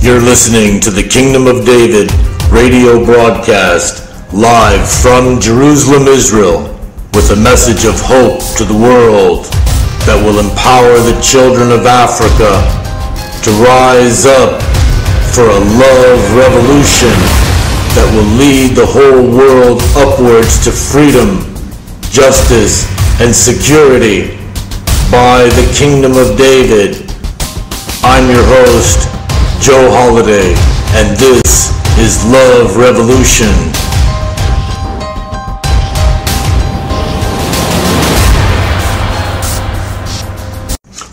You're listening to the Kingdom of David radio broadcast live from Jerusalem, Israel, with a message of hope to the world that will empower the children of Africa to rise up for a love revolution that will lead the whole world upwards to freedom, justice, and security by the Kingdom of David. I'm your host, Joe Holiday, and this is Love Revolution.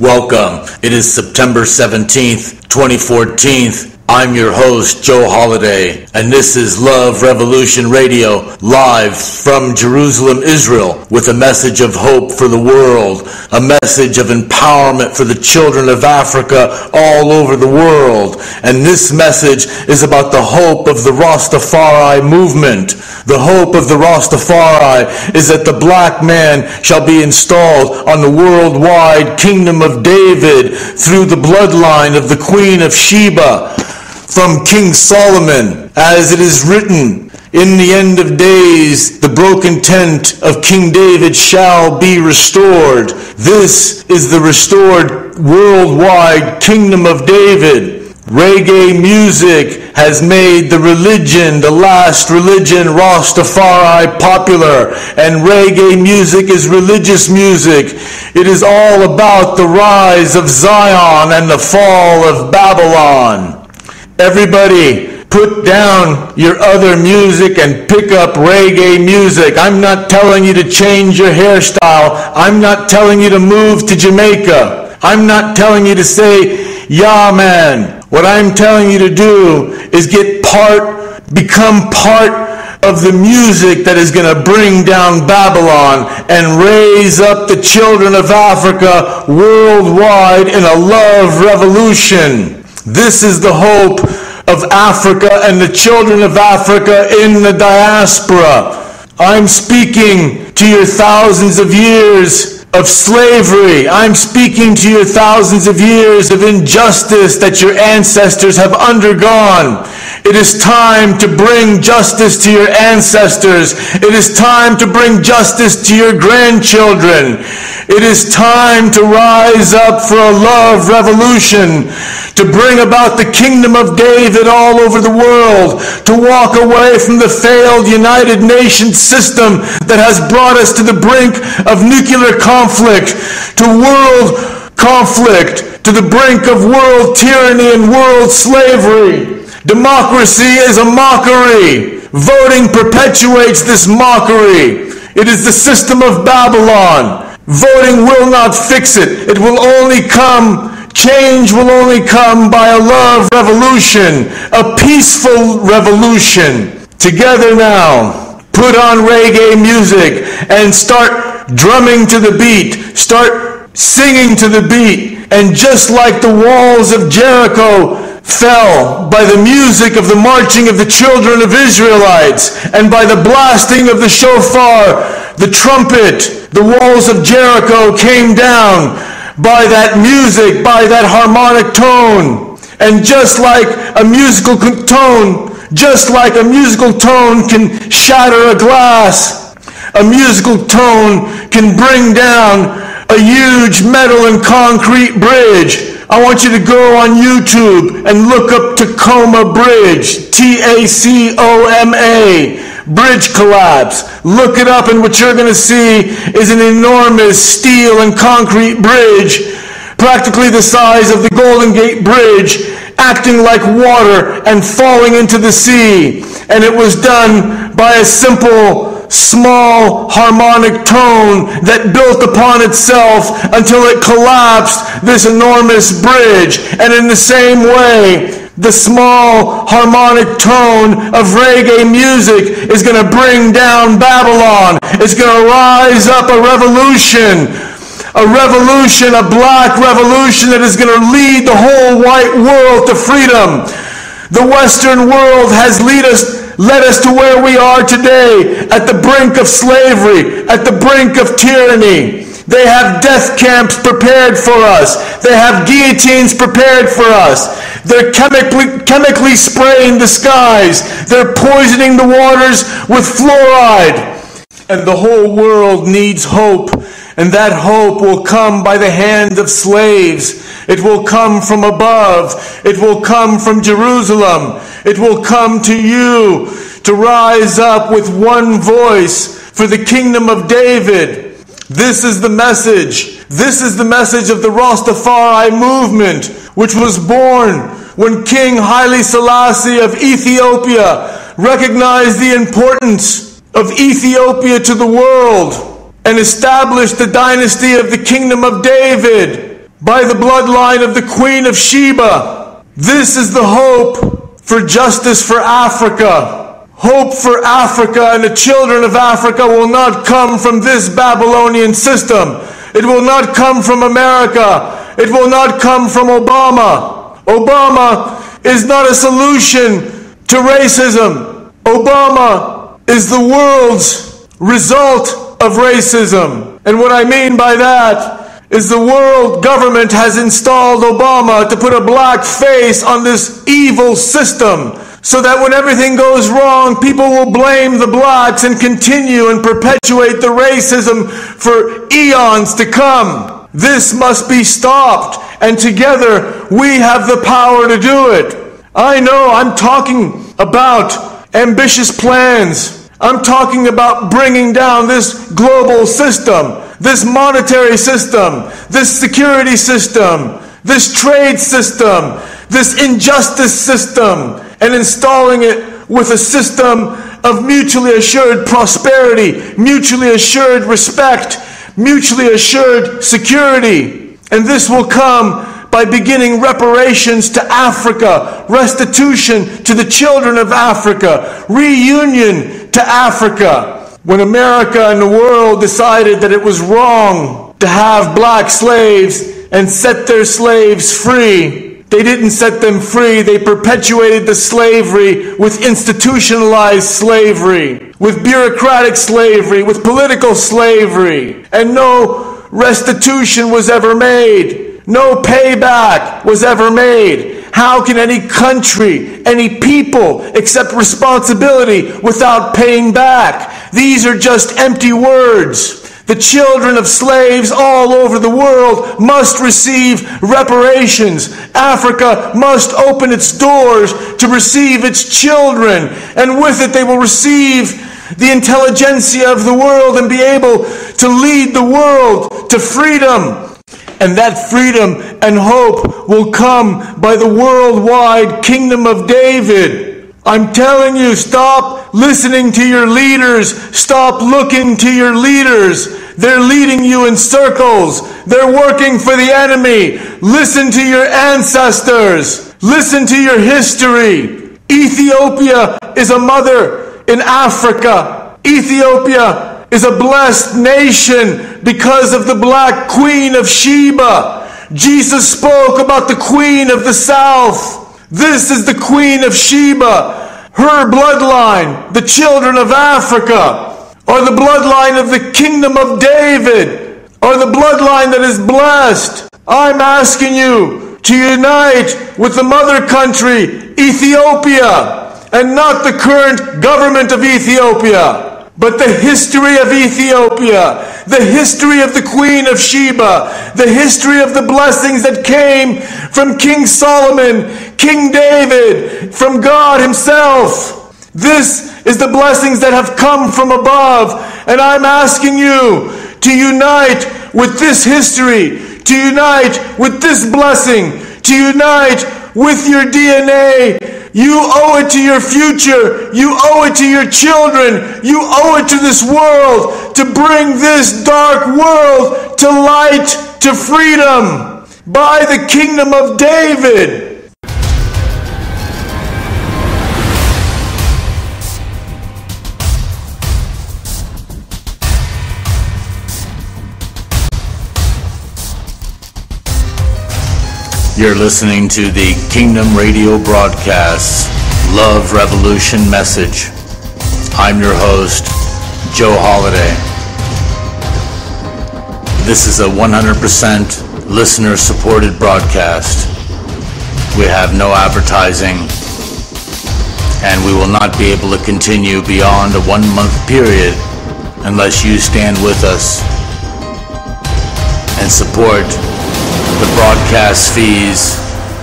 Welcome. It is September 17th, 2014. I'm your host, Joe Holiday, and this is Love Revolution Radio, live from Jerusalem, Israel, with a message of hope for the world, a message of empowerment for the children of Africa all over the world. And this message is about the hope of the Rastafari movement. The hope of the Rastafari is that the black man shall be installed on the worldwide Kingdom of David through the bloodline of the Queen of Sheba, from King Solomon, as it is written, in the end of days, the broken tent of King David shall be restored. This is the restored worldwide Kingdom of David. Reggae music has made the religion, the last religion, Rastafari, popular, and reggae music is religious music. It is all about the rise of Zion and the fall of Babylon. Everybody, put down your other music and pick up reggae music. I'm not telling you to change your hairstyle. I'm not telling you to move to Jamaica. I'm not telling you to say, yeah, man. What I'm telling you to do is become part of the music that is going to bring down Babylon and raise up the children of Africa worldwide in a love revolution. This is the hope of Africa and the children of Africa in the diaspora. I'm speaking to your thousands of years of slavery. I'm speaking to your thousands of years of injustice that your ancestors have undergone. It is time to bring justice to your ancestors. It is time to bring justice to your grandchildren. It is time to rise up for a love revolution, to bring about the Kingdom of David all over the world, to walk away from the failed United Nations system that has brought us to the brink of nuclear conflict, to world conflict, to the brink of world tyranny and world slavery. Democracy is a mockery. Voting perpetuates this mockery. It is the system of Babylon. Voting will not fix it. It will only come, change will only come by a love revolution, a peaceful revolution. Together now, put on reggae music and start drumming to the beat. Start singing to the beat. And just like the walls of Jericho fell by the music of the marching of the children of Israelites and by the blasting of the shofar, the trumpet, the walls of Jericho came down by that music, by that harmonic tone. And just like a musical tone can shatter a glass, a musical tone can bring down a huge metal and concrete bridge. I want you to go on YouTube and look up Tacoma Bridge, Tacoma, bridge collapse. Look it up, and what you're going to see is an enormous steel and concrete bridge, practically the size of the Golden Gate Bridge, acting like water and falling into the sea. And it was done by a simple, small harmonic tone that built upon itself until it collapsed this enormous bridge. And in the same way, the small harmonic tone of reggae music is going to bring down Babylon. It's going to rise up a revolution, a black revolution that is going to lead the whole white world to freedom. The Western world has led us to where we are today, at the brink of slavery, at the brink of tyranny. They have death camps prepared for us. They have guillotines prepared for us. They're chemically spraying the skies. They're poisoning the waters with fluoride. And the whole world needs hope. And that hope will come by the hand of slaves. It will come from above. It will come from Jerusalem. It will come to you to rise up with one voice for the kingdom of David. This is the message. This is the message of the Rastafari movement, which was born when King Haile Selassie of Ethiopia recognized the importance of Ethiopia to the world and established the dynasty of the kingdom of David by the bloodline of the Queen of Sheba. This is the hope for justice for Africa. Hope for Africa and the children of Africa will not come from this Babylonian system. It will not come from America. It will not come from Obama. Obama is not a solution to racism. Obama is the world's result of racism. And what I mean by that is the world government has installed Obama to put a black face on this evil system, so that when everything goes wrong, people will blame the blacks and continue and perpetuate the racism for eons to come. This must be stopped, and together we have the power to do it. I know I'm talking about ambitious plans. I'm talking about bringing down this global system, this monetary system, this security system, this trade system, this injustice system, and installing it with a system of mutually assured prosperity, mutually assured respect, mutually assured security. And this will come by beginning reparations to Africa, restitution to the children of Africa, reunion to Africa. When America and the world decided that it was wrong to have black slaves and set their slaves free, they didn't set them free. They perpetuated the slavery with institutionalized slavery, with bureaucratic slavery, with political slavery. And no restitution was ever made. No payback was ever made. How can any country, any people accept responsibility without paying back? These are just empty words. The children of slaves all over the world must receive reparations. Africa must open its doors to receive its children. And with it they will receive the intelligentsia of the world and be able to lead the world to freedom. And that freedom and hope will come by the worldwide kingdom of David. I'm telling you, stop listening to your leaders. Stop looking to your leaders. They're leading you in circles. They're working for the enemy. Listen to your ancestors. Listen to your history. Ethiopia is a mother in Africa. Ethiopia is a blessed nation because of the black queen of Sheba. Jesus spoke about the queen of the south. This is the queen of Sheba. Her bloodline, the children of Africa, are the bloodline of the kingdom of David, are the bloodline that is blessed. I'm asking you to unite with the mother country, Ethiopia, and not the current government of Ethiopia, but the history of Ethiopia, the history of the Queen of Sheba, the history of the blessings that came from King Solomon, King David, from God himself. This is the blessings that have come from above, and I'm asking you to unite with this history, to unite with this blessing, to unite with your DNA. You owe it to your future. You owe it to your children. You owe it to this world to bring this dark world to light, to freedom by the kingdom of David. You're listening to the Kingdom Radio broadcast, Love Revolution Message. I'm your host, Joe Holiday. This is a 100% listener-supported broadcast. We have no advertising, and we will not be able to continue beyond a 1 month period unless you stand with us and support the broadcast fees,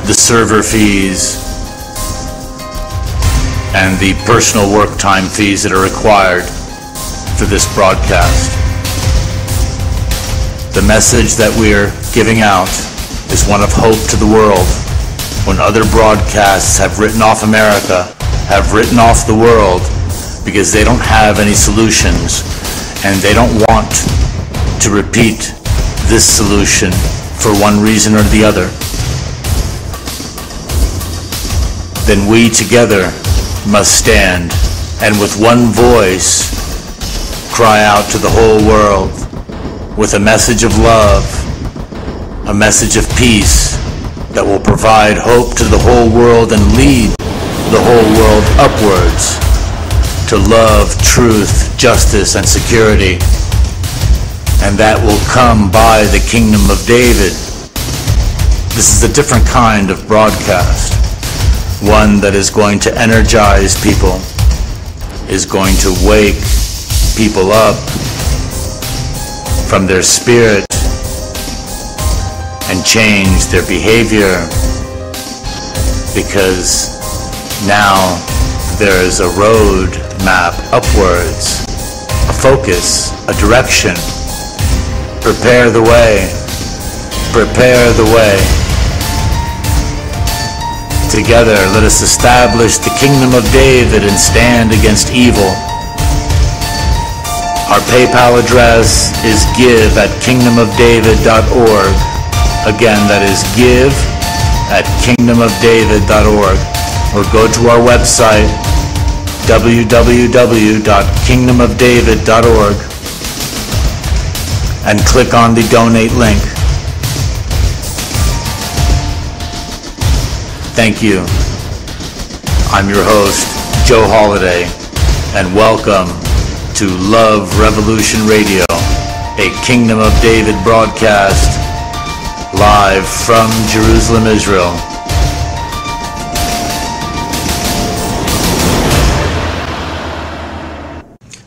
the server fees, and the personal work time fees that are required for this broadcast. The message that we're giving out is one of hope to the world. When other broadcasts have written off America, have written off the world because they don't have any solutions and they don't want to repeat this solution for one reason or the other, then we together must stand and with one voice cry out to the whole world with a message of love, a message of peace that will provide hope to the whole world and lead the whole world upwards to love, truth, justice, and security. And that will come by the kingdom of David. This is a different kind of broadcast. One that is going to energize people, is going to wake people up from their spirit and change their behavior, because now there is a road map upwards, a focus, a direction. Prepare the way. Prepare the way. Together, let us establish the kingdom of David and stand against evil. Our PayPal address is give@kingdomofdavid.org. Again, that is give@kingdomofdavid.org. Or go to our website, www.kingdomofdavid.org, and click on the donate link. Thank you. I'm your host, Joe Holiday, and welcome to Love Revolution Radio, a Kingdom of David broadcast live from Jerusalem, Israel.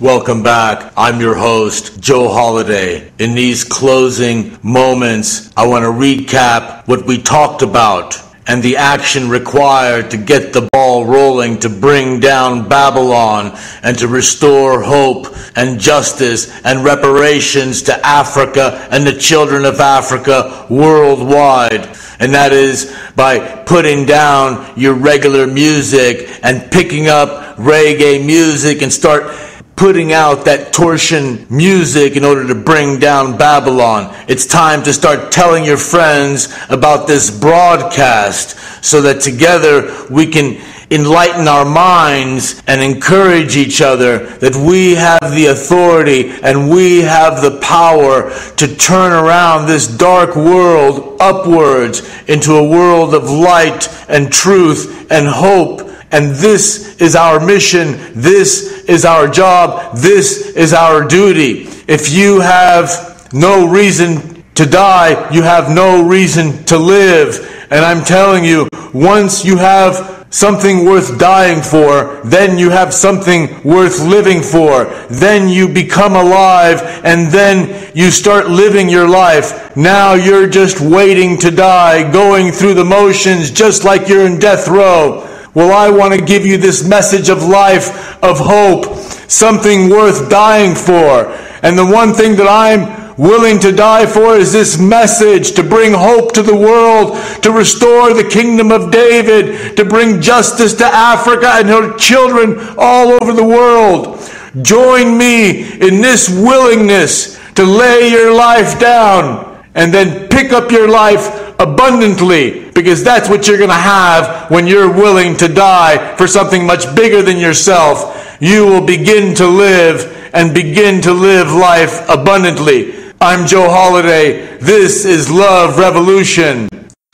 Welcome back. I'm your host, Joe Holiday. In these closing moments, I want to recap what we talked about and the action required to get the ball rolling, to bring down Babylon and to restore hope and justice and reparations to Africa and the children of Africa worldwide. And that is by putting down your regular music and picking up reggae music and start putting out that torsion music in order to bring down Babylon. It's time to start telling your friends about this broadcast so that together we can enlighten our minds and encourage each other that we have the authority and we have the power to turn around this dark world upwards into a world of light and truth and hope. And this is our mission. This is our job. This is our duty. If you have no reason to die, you have no reason to live. And I'm telling you, once you have something worth dying for, then you have something worth living for. Then you become alive, and then you start living your life. Now you're just waiting to die, going through the motions just like you're in death row. Well, I want to give you this message of life, of hope, something worth dying for. And the one thing that I'm willing to die for is this message, to bring hope to the world, to restore the kingdom of David, to bring justice to Africa and her children all over the world. Join me in this willingness to lay your life down and then pick up your life abundantly, because that's what you're going to have when you're willing to die for something much bigger than yourself. You will begin to live and begin to live life abundantly. I'm Joe Holiday. This is Love Revolution.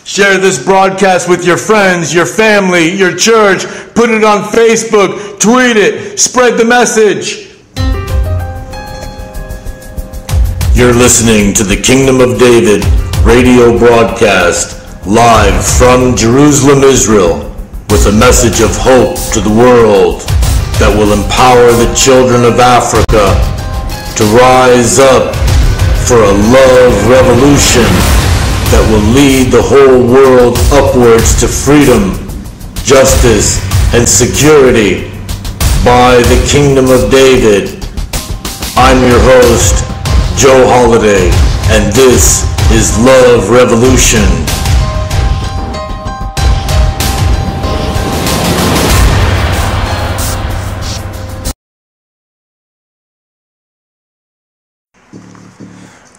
Share this broadcast with your friends, your family, your church. Put it on Facebook, tweet it, spread the message. You're listening to the Kingdom of David radio broadcast live from Jerusalem, Israel, with a message of hope to the world that will empower the children of Africa to rise up for a love revolution that will lead the whole world upwards to freedom, justice, and security by the Kingdom of David. I'm your host, Joe Holiday, and this is Love Revolution.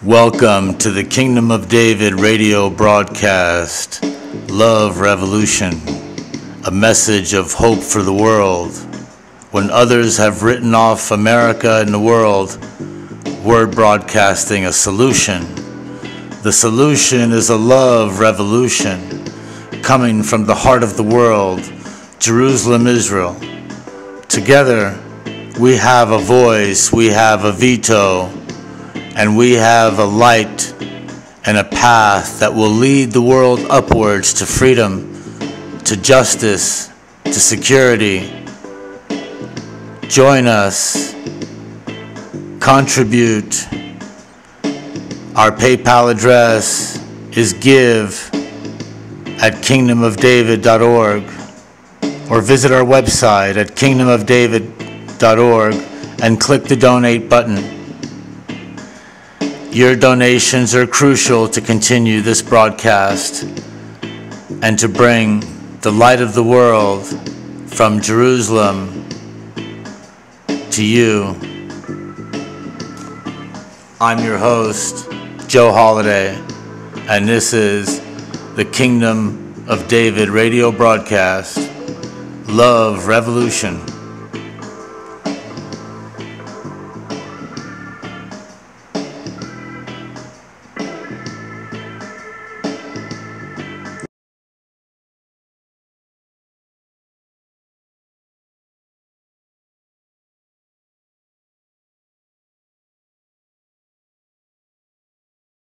Welcome to the Kingdom of David radio broadcast, Love Revolution, a message of hope for the world. When others have written off America and the world, we're broadcasting a solution. The solution is a love revolution coming from the heart of the world, Jerusalem, Israel. Together, we have a voice, we have a veto, and we have a light and a path that will lead the world upwards to freedom, to justice, to security. Join us, contribute. Our PayPal address is give@kingdomofdavid.org, or visit our website at kingdomofdavid.org and click the donate button. Your donations are crucial to continue this broadcast and to bring the light of the world from Jerusalem to you. I'm your host, Joe Holiday, and this is the Kingdom of David radio broadcast, Love Revolution.